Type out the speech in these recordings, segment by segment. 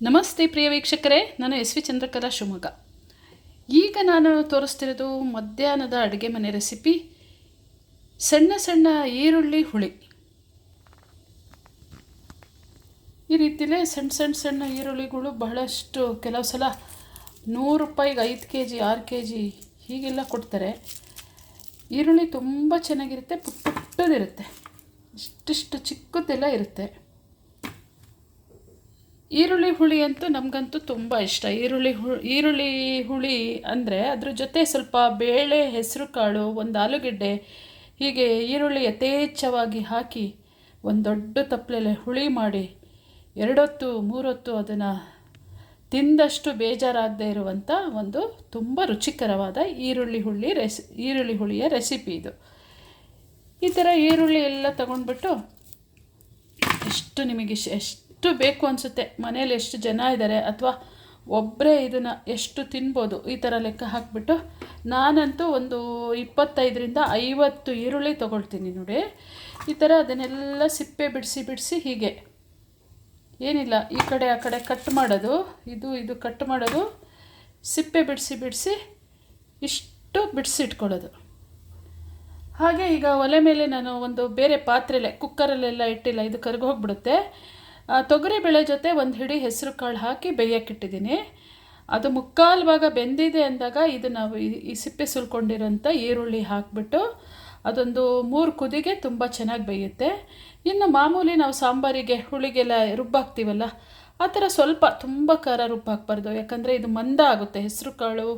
ನಮಸ್ತೆ ಪ್ರಿಯ ವೀಕ್ಷಕರೇ, ನಾನು ಎಸ್ ವಿ ಚಂದ್ರಕಲಾ ಶಿವಮೊಗ್ಗ. ಈಗ ನಾನು ತೋರಿಸ್ತಿರೋದು ಮಧ್ಯಾಹ್ನದ ಅಡುಗೆ ಮನೆ ರೆಸಿಪಿ. ಸಣ್ಣ ಸಣ್ಣ ಈರುಳ್ಳಿ ಹುಳಿ. ಈ ರೀತಿಲೇ ಸಣ್ಣ ಈರುಳ್ಳಿಗಳು ಬಹಳಷ್ಟು, ಕೆಲವು ಸಲ 100 ರೂಪಾಯಿಗೆ 5 kg 6 kg ಹೀಗೆಲ್ಲ ಕೊಡ್ತಾರೆ. ಈರುಳ್ಳಿ ತುಂಬ ಚೆನ್ನಾಗಿರುತ್ತೆ, ಪುಟ್ಟದಿರುತ್ತೆ, ಇಷ್ಟಿಷ್ಟು ಚಿಕ್ಕದೆಲ್ಲ ಇರುತ್ತೆ. ಈರುಳ್ಳಿ ಹುಳಿ ಅಂತೂ ನಮಗಂತೂ ತುಂಬ ಇಷ್ಟ. ಈರುಳ್ಳಿ ಹುಳಿ ಅಂದರೆ ಅದ್ರ ಜೊತೆ ಸ್ವಲ್ಪ ಬೇಳೆ, ಹೆಸರು ಕಾಳು, ಒಂದು ಆಲೂಗೆಡ್ಡೆ, ಹೀಗೆ ಈರುಳ್ಳಿ ಯಥೇಚ್ಛವಾಗಿ ಹಾಕಿ ಒಂದು ದೊಡ್ಡ ತಪ್ಪಲೆಲೆ ಹುಳಿ ಮಾಡಿ 2 ಹೊತ್ತು 3 ಹೊತ್ತು ಅದನ್ನು ತಿಂದಷ್ಟು ಬೇಜಾರಾಗದೇ ಇರುವಂಥ ಒಂದು ತುಂಬ ರುಚಿಕರವಾದ ಈರುಳ್ಳಿ ಹುಳಿಯ ರೆಸಿಪಿ ಇದು. ಈ ಥರ ಈರುಳ್ಳಿ ಎಲ್ಲ ತಗೊಂಡ್ಬಿಟ್ಟು ನಿಮಗೆ ಎಷ್ಟು ಬೇಕು ಅನಿಸುತ್ತೆ, ಮನೇಲಿ ಎಷ್ಟು ಜನ ಇದ್ದಾರೆ ಅಥವಾ ಒಬ್ಬರೇ ಇದನ್ನು ಎಷ್ಟು ತಿನ್ಬೋದು, ಈ ಥರ ಲೆಕ್ಕ ಹಾಕಿಬಿಟ್ಟು ನಾನಂತೂ ಒಂದು 25ರಿಂದ 50 ಈರುಳ್ಳಿ ತೊಗೊಳ್ತೀನಿ ನೋಡಿ. ಈ ಥರ ಅದನ್ನೆಲ್ಲ ಸಿಪ್ಪೆ ಬಿಡಿಸಿ ಹೀಗೆ ಏನಿಲ್ಲ, ಈ ಕಡೆ ಆ ಕಡೆ ಕಟ್ ಮಾಡೋದು, ಇದು ಕಟ್ ಮಾಡೋದು, ಸಿಪ್ಪೆ ಬಿಡಿಸಿ ಇಷ್ಟು ಬಿಡಿಸಿಟ್ಕೊಳ್ಳೋದು. ಹಾಗೆ ಈಗ ಒಲೆ ಮೇಲೆ ನಾನು ಒಂದು ಬೇರೆ ಪಾತ್ರೆಲೆ, ಕುಕ್ಕರಲ್ಲೆಲ್ಲ ಇಟ್ಟಿಲ್ಲ, ಇದು ಕರ್ಗೋಗ್ಬಿಡುತ್ತೆ. ತೊಗರಿಬೇಳೆ ಜೊತೆ ಒಂದು ಹಿಡಿ ಹೆಸರು ಕಾಳು ಹಾಕಿ ಬೇಯಕ್ಕಿಟ್ಟಿದ್ದೀನಿ. ಅದು 1/4 ಭಾಗ ಬೆಂದಿದೆ ಅಂದಾಗ ಇದು ನಾವು ಈ ಸಿಪ್ಪೆ ಸುಲ್ಕೊಂಡಿರೋಂಥ ಈರುಳ್ಳಿ ಹಾಕಿಬಿಟ್ಟು ಅದೊಂದು 3 ಕುದಿಗೆ ತುಂಬ ಚೆನ್ನಾಗಿ ಬೇಯುತ್ತೆ. ಇನ್ನು ಮಾಮೂಲಿ ನಾವು ಸಾಂಬಾರಿಗೆ ಹುಳಿಗೆಲ್ಲ ರುಬ್ಬಾಕ್ತೀವಲ್ಲ, ಆ ಥರ ಸ್ವಲ್ಪ ತುಂಬ ಖಾರ ರುಬ್ಬಾಕ್ಬಾರ್ದು, ಯಾಕಂದರೆ ಇದು ಮಂದ ಆಗುತ್ತೆ. ಹೆಸರು ಕಾಳು,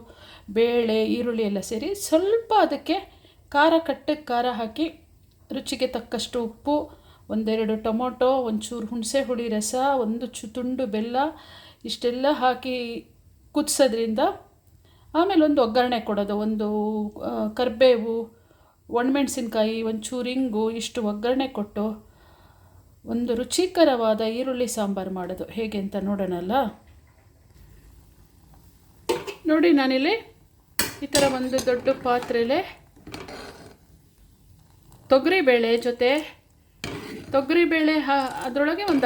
ಬೇಳೆ, ಈರುಳ್ಳಿ ಎಲ್ಲ ಸೇರಿ ಸ್ವಲ್ಪ ಅದಕ್ಕೆ ಖಾರ ಹಾಕಿ ರುಚಿಗೆ ತಕ್ಕಷ್ಟು ಉಪ್ಪು, 1-2 ಟೊಮೊಟೊ, ಒಂಚೂರು ಹುಣಸೆ ಹುಳಿ ರಸ, ಒಂದು ತುಂಡು ಬೆಲ್ಲ, ಇಷ್ಟೆಲ್ಲ ಹಾಕಿ ಕುದಿಸೋದ್ರಿಂದ ಆಮೇಲೆ ಒಂದು ಒಗ್ಗರಣೆ ಕೊಡೋದು. ಒಂದು ಕರಿಬೇವು, ಒಣಮೆಣಸಿನ್ಕಾಯಿ, ಒಂಚೂರು ಇಂಗು, ಇಷ್ಟು ಒಗ್ಗರಣೆ ಕೊಟ್ಟು ಒಂದು ರುಚಿಕರವಾದ ಈರುಳ್ಳಿ ಸಾಂಬಾರು ಮಾಡೋದು ಹೇಗೆ ಅಂತ ನೋಡೋಣಲ್ಲ. ನೋಡಿ, ನಾನಿಲ್ಲಿ ಈ ಥರ ಒಂದು ದೊಡ್ಡ ಪಾತ್ರೆಲೆ ತೊಗರಿಬೇಳೆ ಜೊತೆ ತೊಗರಿಬೇಳೆ ಅದರೊಳಗೆ ಒಂದು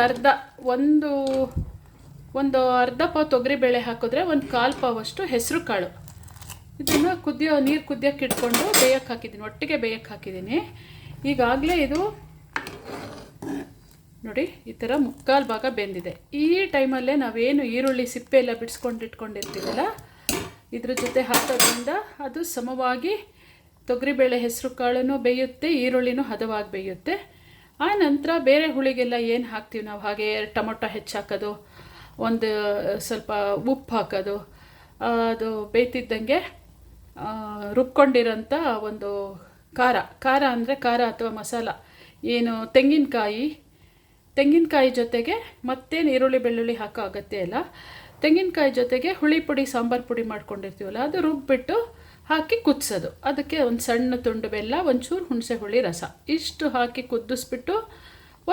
ಅರ್ಧ ಪಾವು ತೊಗರಿಬೇಳೆ ಹಾಕಿದ್ರೆ 1/4 ಪಾವಷ್ಟು ಹೆಸರು ಕಾಳು, ಇದನ್ನು ನೀರು ಕುದಿಯೋಕ್ಕೆ ಇಟ್ಕೊಂಡು ಒಟ್ಟಿಗೆ ಬೇಯಕ್ಕೆ ಹಾಕಿದ್ದೀನಿ. ಈಗಾಗಲೇ ಇದು ನೋಡಿ ಈ ಥರ 1/4 ಭಾಗ ಬೆಂದಿದೆ. ಈ ಟೈಮಲ್ಲೇ ನಾವೇನು ಈರುಳ್ಳಿ ಸಿಪ್ಪೆ ಎಲ್ಲ ಇಟ್ಕೊಂಡಿರ್ತೀವಲ್ಲ, ಇದ್ರ ಜೊತೆ ಹಾಕೋದ್ರಿಂದ ಅದು ಸಮವಾಗಿ ತೊಗರಿಬೇಳೆ ಹೆಸರು ಕಾಳನ್ನು ಬೇಯುತ್ತೆ, ಈರುಳ್ಳಿನೂ ಹದವಾಗಿ ಬೇಯುತ್ತೆ. ಆ ನಂತರ ಬೇರೆ ಹುಳಿಗೆಲ್ಲ ಏನು ಹಾಕ್ತೀವಿ ನಾವು, ಹಾಗೆ ಟೊಮೊಟೊ ಹಾಕೋದು, ಒಂದು ಸ್ವಲ್ಪ ಉಪ್ಪು ಹಾಕೋದು, ಅದು ಬೇಯ್ತಿದ್ದಂಗೆ ರುಬ್ಕೊಂಡಿರೋಂಥ ಒಂದು ಖಾರ ಅಂದರೆ ಖಾರ ಅಥವಾ ಮಸಾಲ ಏನು, ತೆಂಗಿನಕಾಯಿ ಜೊತೆಗೆ ಮತ್ತೇನು ಈರುಳ್ಳಿ ಬೆಳ್ಳುಳ್ಳಿ ಹಾಕೋ ಅಗತ್ಯ ಇಲ್ಲ. ತೆಂಗಿನಕಾಯಿ ಜೊತೆಗೆ ಹುಳಿ ಪುಡಿ, ಸಾಂಬಾರು ಪುಡಿ ಮಾಡ್ಕೊಂಡಿರ್ತೀವಲ್ಲ, ಅದು ರುಬ್ಬಿಟ್ಟು ಹಾಕಿ ಕುದಿಸೋದು. ಅದಕ್ಕೆ ಒಂದು ಸಣ್ಣ ತುಂಡು ಬೆಲ್ಲ, ಒಂಚೂರು ಹುಣಸೆ ಹುಳಿ ರಸ, ಇಷ್ಟು ಹಾಕಿ ಕುದಿಸ್ಬಿಟ್ಟು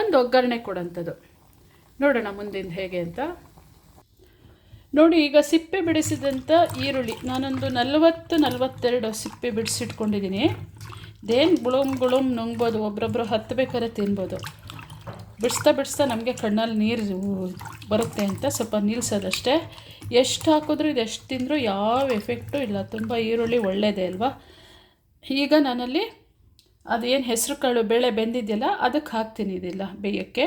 ಒಂದು ಒಗ್ಗರಣೆ ಕೊಡೋಂಥದ್ದು. ನೋಡೋಣ ಮುಂದಿನ ಹೇಗೆ ಅಂತ. ನೋಡಿ, ಈಗ ಸಿಪ್ಪೆ ಬಿಡಿಸಿದಂಥ ಈರುಳ್ಳಿ ನಾನೊಂದು 40-42 ಸಿಪ್ಪೆ ಬಿಡಿಸಿಟ್ಕೊಂಡಿದ್ದೀನಿ. ಇದೇನು ಗುಳುಮ್ ನುಂಗ್ಬೋದು, ಒಬ್ರೊಬ್ರು 10 ಬೇಕಾದ್ರೆ ತಿನ್ಬೋದು. ಬಿಡಿಸ್ತಾ ನಮಗೆ ಕಣ್ಣಲ್ಲಿ ನೀರು ಬರುತ್ತೆ ಅಂತ ಸ್ವಲ್ಪ ನಿಲ್ಲಿಸೋದಷ್ಟೇ. ಎಷ್ಟು ಹಾಕಿದ್ರೂ ಇದು ಎಷ್ಟು ತಿಂದರೂ ಯಾವ ಎಫೆಕ್ಟು ಇಲ್ಲ, ತುಂಬ ಈರುಳ್ಳಿ ಒಳ್ಳೆಯದೇ ಅಲ್ವಾ. ಈಗ ನಾನಲ್ಲಿ ಅದೇನು ಹೆಸರು ಕಾಳು ಬೇಳೆ ಬೆಂದಿದೆಯಲ್ಲ ಅದಕ್ಕೆ ಹಾಕ್ತೀನಿ ಇದೆಲ್ಲ ಬೇಯೋಕ್ಕೆ.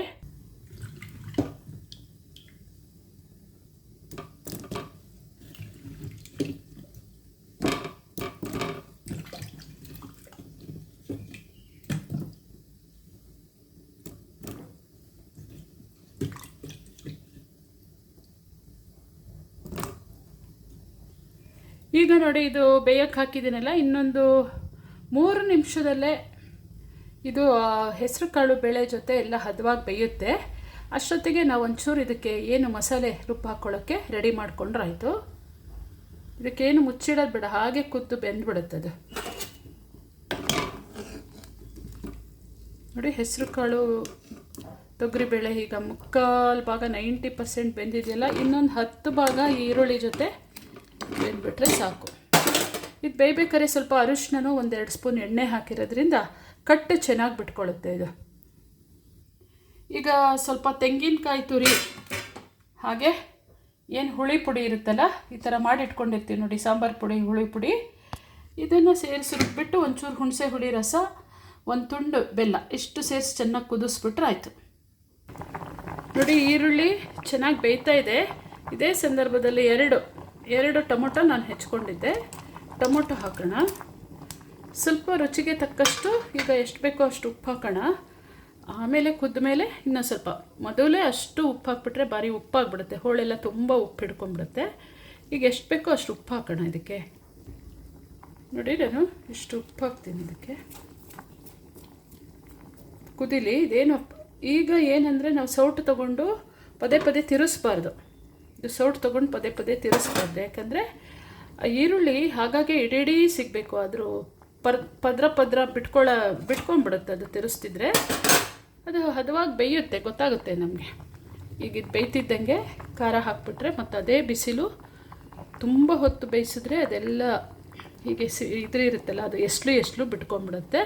ಈಗ ನೋಡಿ, ಇದು ಬೇಯಕ್ಕೆ ಹಾಕಿದ್ದೀನಲ್ಲ, ಇನ್ನೊಂದು 3 ನಿಮಿಷದಲ್ಲೇ ಇದು ಹೆಸರು ಕಾಳು ಬೇಳೆ ಜೊತೆ ಎಲ್ಲ ಹದವಾಗಿ ಬೇಯುತ್ತೆ. ಅಷ್ಟೊತ್ತಿಗೆ ನಾವು ಒಂಚೂರು ಇದಕ್ಕೆ ಏನು ಮಸಾಲೆ ಹಾಕ್ಕೊಳ್ಳೋಕ್ಕೆ ರೆಡಿ ಮಾಡ್ಕೊಂಡ್ರಾಯ್ತು. ಇದಕ್ಕೇನು ಮುಚ್ಚಿಡೋದು ಬೇಡ, ಹಾಗೆ ಕುದ್ದು ಬೆಂದ್ಬಿಡುತ್ತದು. ನೋಡಿ, ಹೆಸರು ಕಾಳು ತೊಗರಿಬೇಳೆ ಈಗ 1/4 ಭಾಗ 90% ಬೆಂದಿದೆಯಲ್ಲ, ಇನ್ನೊಂದು 10 ಭಾಗ ಈರುಳ್ಳಿ ಜೊತೆ ಬೆಂದ್ಬಿಟ್ರೆ ಸಾಕು. ಇದು ಬೇಯ್ಬೇಕಾದ್ರೆ ಸ್ವಲ್ಪ ಅರಿಶಿನೂ 1-2 ಸ್ಪೂನ್ ಎಣ್ಣೆ ಹಾಕಿರೋದ್ರಿಂದ ಕಟ್ಟು ಚೆನ್ನಾಗಿ ಬಿಟ್ಕೊಳ್ಳುತ್ತೆ ಇದು. ಈಗ ಸ್ವಲ್ಪ ತೆಂಗಿನಕಾಯಿ ತುರಿ, ಹಾಗೆ ಏನು ಹುಳಿ ಪುಡಿ ಇರುತ್ತಲ್ಲ, ಈ ಥರ ಮಾಡಿಟ್ಕೊಂಡಿರ್ತೀವಿ ನೋಡಿ, ಸಾಂಬಾರು ಪುಡಿ, ಹುಳಿ ಪುಡಿ, ಇದನ್ನು ಸೇರಿಸಿಬಿಟ್ಟು ಒಂಚೂರು ಹುಣಸೆ ಹುಳಿ ರಸ, ಒಂದು ತುಂಡು ಬೆಲ್ಲ, ಇಷ್ಟು ಸೇರಿಸಿ ಚೆನ್ನಾಗಿ ಕುದಿಸ್ಬಿಟ್ರೆ ಆಯಿತು. ನೋಡಿ ಈರುಳ್ಳಿ ಚೆನ್ನಾಗಿ ಬೇಯ್ತಾ ಇದೆ. ಇದೇ ಸಂದರ್ಭದಲ್ಲಿ ಎರಡು ಟೊಮೊಟೊ ನಾನು ಹೆಚ್ಕೊಂಡಿದ್ದೆ, ಟೊಮೊಟೊ ಹಾಕೋಣ. ಸ್ವಲ್ಪ ರುಚಿಗೆ ತಕ್ಕಷ್ಟು, ಈಗ ಎಷ್ಟು ಬೇಕೋ ಅಷ್ಟು ಉಪ್ಪು ಹಾಕೋಣ. ಆಮೇಲೆ ಕುದ್ದ ಮೇಲೆ ಇನ್ನೂ ಸ್ವಲ್ಪ, ಮೊದಲೇ ಅಷ್ಟು ಉಪ್ಪು ಹಾಕ್ಬಿಟ್ರೆ ಭಾರಿ ಉಪ್ಪಾಗ್ಬಿಡುತ್ತೆ, ಹೋಳೆಲ್ಲ ತುಂಬ ಉಪ್ಪು ಹಿಡ್ಕೊಂಬಿಡುತ್ತೆ. ಈಗ ಎಷ್ಟು ಬೇಕೋ ಅಷ್ಟು ಉಪ್ಪು ಹಾಕೋಣ ಇದಕ್ಕೆ. ನೋಡಿ ನಾನು ಇಷ್ಟು ಉಪ್ಪು ಹಾಕ್ತೀನಿ ಇದಕ್ಕೆ. ಕುದಿಲಿ ಇದೇನು. ಈಗ ಏನಂದರೆ ನಾವು ಸೌಟು ತೊಗೊಂಡು ಪದೇ ಪದೇ ತಿರುಗಿಸ್ಬಾರ್ದು. ಇದು ಸೌಟು ತೊಗೊಂಡು ಪದೇ ಪದೇ ತಿರುಗಿಸ್ಬಾರ್ದು, ಯಾಕಂದರೆ ಈರುಳ್ಳಿ ಹಾಗಾಗಿ ಇಡೀ ಸಿಗಬೇಕು. ಆದರೂ ಪದ್ರ ಬಿಟ್ಕೊಂಡ್ಬಿಡುತ್ತೆ ಅದು ತಿರುಗಿಸ್ತಿದ್ರೆ. ಅದು ಹದವಾಗಿ ಬೇಯುತ್ತೆ, ಗೊತ್ತಾಗುತ್ತೆ ನಮಗೆ. ಈಗ ಇದು ಬೇಯ್ತಿದ್ದಂಗೆ ಖಾರ ಹಾಕ್ಬಿಟ್ರೆ, ಮತ್ತು ಅದೇ ಬಿಸಿಲು ತುಂಬ ಹೊತ್ತು ಬೇಯಿಸಿದ್ರೆ ಅದೆಲ್ಲ ಹೀಗೆ ಇರುತ್ತಲ್ಲ, ಅದು ಎಸ್ಲು ಬಿಟ್ಕೊಂಡ್ಬಿಡುತ್ತೆ.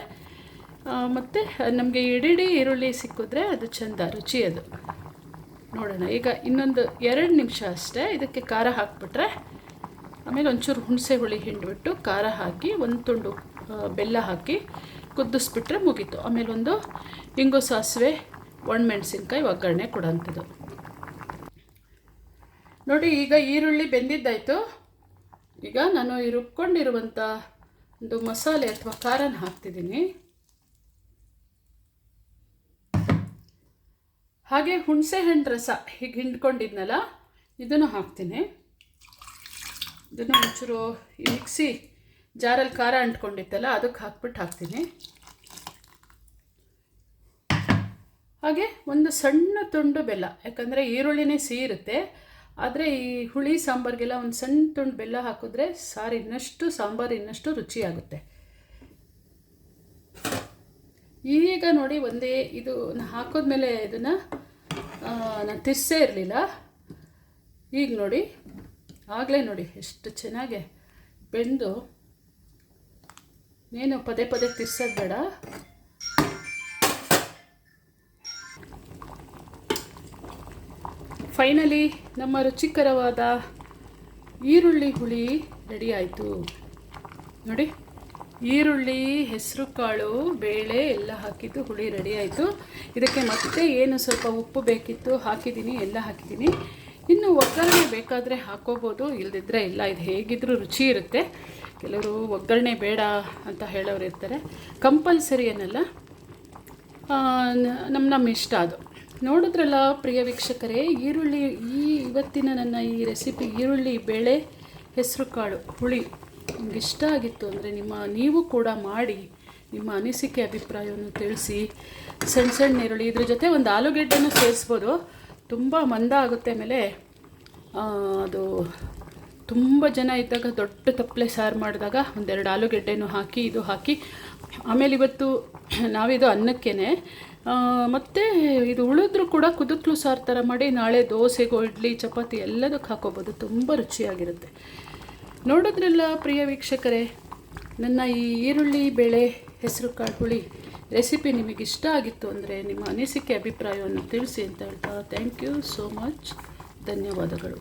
ಮತ್ತು ನಮಗೆ ಇಡೀ ಈರುಳ್ಳಿ ಸಿಕ್ಕಿದ್ರೆ ಅದು ಚೆಂದ, ರುಚಿ ಅದು. ನೋಡೋಣ ಈಗ ಇನ್ನೊಂದು 2 ನಿಮಿಷ ಅಷ್ಟೇ. ಇದಕ್ಕೆ ಖಾರ ಹಾಕ್ಬಿಟ್ರೆ, ಆಮೇಲೆ ಒಂಚೂರು ಹುಣಸೆ ಹುಳಿ ಹಿಂಡಿಬಿಟ್ಟು ಖಾರ ಹಾಕಿ, ಒಂದು ತುಂಡು ಬೆಲ್ಲ ಹಾಕಿ ಕುದಿಸ್ಬಿಟ್ರೆ ಮುಗೀತು. ಆಮೇಲೆ ಒಂದು ಇಂಗು, ಸಾಸಿವೆ, ಒಣಮೆಣಸಿನ್ಕಾಯಿ ಒಗ್ಗರಣೆ ಕೊಡೋಂಥದ್ದು. ನೋಡಿ ಈಗ ಈರುಳ್ಳಿ ಬೆಂದಿದ್ದಾಯಿತು. ಈಗ ನಾನು ಈ ರುಬ್ಕೊಂಡಿರುವಂಥ ಒಂದು ಮಸಾಲೆ ಅಥವಾ ಖಾರನ ಹಾಕ್ತಿದ್ದೀನಿ. ಹಾಗೆ ಹುಣಸೆ ಹಣ್ಣು ರಸ ಹೀಗೆ ಹಿಂಡ್ಕೊಂಡಿದ್ನಲ್ಲ, ಇದನ್ನು ಹಾಕ್ತೀನಿ. ಇದನ್ನು ಒಂಚೂರು ಈ ಮಿಕ್ಸಿ ಜಾರಲ್ಲಿ ಖಾರ ಅಂಟ್ಕೊಂಡಿತ್ತಲ್ಲ ಅದಕ್ಕೆ ಹಾಕ್ತೀನಿ. ಹಾಗೆ ಒಂದು ಸಣ್ಣ ತುಂಡು ಬೆಲ್ಲ, ಯಾಕಂದರೆ ಈರುಳ್ಳಿನೇ ಸಿಹಿ ಇರುತ್ತೆ. ಆದರೆ ಈ ಹುಳಿ ಸಾಂಬಾರಿಗೆಲ್ಲ ಒಂದು ಸಣ್ಣ ತುಂಡು ಬೆಲ್ಲ ಹಾಕಿದ್ರೆ ಸಾಂಬಾರು ಇನ್ನಷ್ಟು ರುಚಿಯಾಗುತ್ತೆ. ಈಗ ನೋಡಿ ಇದು ಹಾಕೋದ್ಮೇಲೆ ಇದನ್ನು ನಾನು ತಿರ್ಸೇ ಇರಲಿಲ್ಲ. ಈಗ ನೋಡಿ, ಆಗಲೇ ನೋಡಿ ಎಷ್ಟು ಚೆನ್ನಾಗಿ ಬೆಂದು, ಏನು ಪದೇ ಪದೇ ತಿರ್ಸೋದು ಬೇಡ. ಫೈನಲಿ ನಮ್ಮ ರುಚಿಕರವಾದ ಈರುಳ್ಳಿ ಹುಳಿ ರೆಡಿ ಆಯಿತು. ನೋಡಿ, ಈರುಳ್ಳಿ, ಹೆಸರು ಕಾಳು, ಬೇಳೆ ಎಲ್ಲ ಹಾಕಿದ್ದು ಹುಳಿ ರೆಡಿ ಆಯಿತು. ಇದಕ್ಕೆ ಮತ್ತೆ ಏನು ಸ್ವಲ್ಪ ಉಪ್ಪು ಬೇಕಿತ್ತು ಹಾಕಿದ್ದೀನಿ, ಎಲ್ಲ ಹಾಕಿದ್ದೀನಿ. ಇನ್ನು ಒಗ್ಗರಣೆ ಬೇಕಾದರೆ ಹಾಕೋಬೋದು, ಇಲ್ಲದಿದ್ದರೆ ಇಲ್ಲ. ಇದು ಹೇಗಿದ್ದರೂ ರುಚಿ ಇರುತ್ತೆ. ಕೆಲವರು ಒಗ್ಗರಣೆ ಬೇಡ ಅಂತ ಹೇಳೋರು ಇರ್ತಾರೆ. ಕಂಪಲ್ಸರಿ ಏನಲ್ಲ, ನಮ್ಮ ಇಷ್ಟ ಅದು. ನೋಡಿದ್ರಲ್ಲ ಪ್ರಿಯ ವೀಕ್ಷಕರೇ, ಇವತ್ತಿನ ನನ್ನ ಈ ರೆಸಿಪಿ ಈರುಳ್ಳಿ, ಬೇಳೆ, ಹೆಸರು ಕಾಳು ಹುಳಿ ನಿಮ್ಗೆ ಇಷ್ಟ ಆಗಿತ್ತು ಅಂದರೆ ನೀವು ಕೂಡ ಮಾಡಿ ನಿಮ್ಮ ಅನಿಸಿಕೆ ಅಭಿಪ್ರಾಯವನ್ನು ತಿಳಿಸಿ. ಸಣ್ಣ ಈರುಳ್ಳಿ, ಇದ್ರ ಜೊತೆ ಒಂದು ಆಲೂಗೆಡ್ಡೆನೂ ಸೇರಿಸ್ಬೋದು, ತುಂಬ ಮಂದ ಆಗುತ್ತೆ. ಆಮೇಲೆ ಅದು ತುಂಬ ಜನ ಇದ್ದಾಗ ದೊಡ್ಡ ತಪ್ಪಲೆ ಸಾರು ಮಾಡಿದಾಗ 1-2 ಆಲೂಗೆಡ್ಡೆನೂ ಹಾಕಿ ಇದು ಹಾಕಿ, ಆಮೇಲೆ ಇವತ್ತು ನಾವಿದು ಅನ್ನಕ್ಕೇ, ಮತ್ತು ಇದು ಉಳಿದ್ರೂ ಕೂಡ ಕುದುಕ್ಲು ಸಾರು ಥರ ಮಾಡಿ ನಾಳೆ ದೋಸೆಗೋ, ಇಡ್ಲಿ, ಚಪಾತಿ ಎಲ್ಲದಕ್ಕೆ ಹಾಕೋಬೋದು. ತುಂಬ ರುಚಿಯಾಗಿರುತ್ತೆ. ನೋಡಿದ್ರಲ್ಲ ಪ್ರಿಯ ವೀಕ್ಷಕರೇ, ನನ್ನ ಈ ಈರುಳ್ಳಿ, ಬೇಳೆ, ಹೆಸರು ಕಾಳು ಹುಳಿ ರೆಸಿಪಿ ನಿಮಗೆ ಇಷ್ಟ ಆಗಿತ್ತು ಅಂದರೆ ನಿಮ್ಮ ಅನಿಸಿಕೆ ಅಭಿಪ್ರಾಯವನ್ನು ತಿಳಿಸಿ ಅಂತ ಹೇಳ್ತಾ ಥ್ಯಾಂಕ್ ಯು ಸೋ ಮಚ್. ಧನ್ಯವಾದಗಳು.